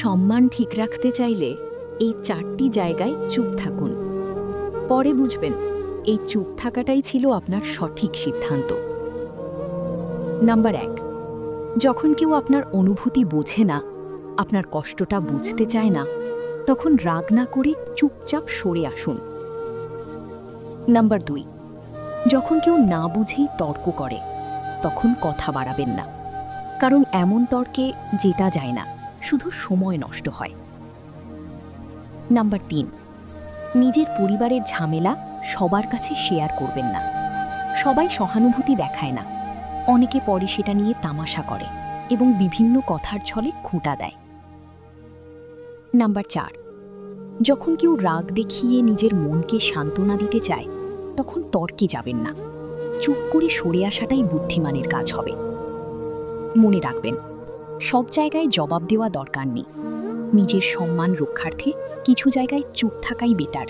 সম্মান ঠিক রাখতে চাইলে এই 4টি জায়গায় চুপ থাকুন। পরে বুঝবেন এই চুপ থাকাটাই ছিল আপনার সঠিক সিদ্ধান্ত। নাম্বার 1, যখন কেউ আপনার অনুভূতি বোঝে না, আপনার কষ্টটা বুঝতে চায় না, তখন রাগ না করে চুপচাপ সরে আসুন। নাম্বার 2, যখন কেউ না বুঝেই তর্ক করে, তখন কথা বাড়াবেন না, কারণ এমন তর্কে জেতা যায় না, শুধু সময় নষ্ট হয়। নাম্বার 3, নিজের পরিবারের ঝামেলা সবার কাছে শেয়ার করবেন না। সবাই সহানুভূতি দেখায় না, অনেকে পরে সেটা নিয়ে তামাশা করে এবং বিভিন্ন কথার ছলে খুঁটা দেয়। নাম্বার 4, যখন কেউ রাগ দেখিয়ে নিজের মনকে সান্ত্বনা দিতে চায়, তখন তর্কে যাবেন না, চুপ করে সরে আসাটাই বুদ্ধিমানের কাজ হবে। মনে রাখবেন, সব জায়গায় জবাব দেওয়া দরকার নেই। নিজের সম্মান রক্ষার্থে কিছু জায়গায় চুপ থাকাই বেটার।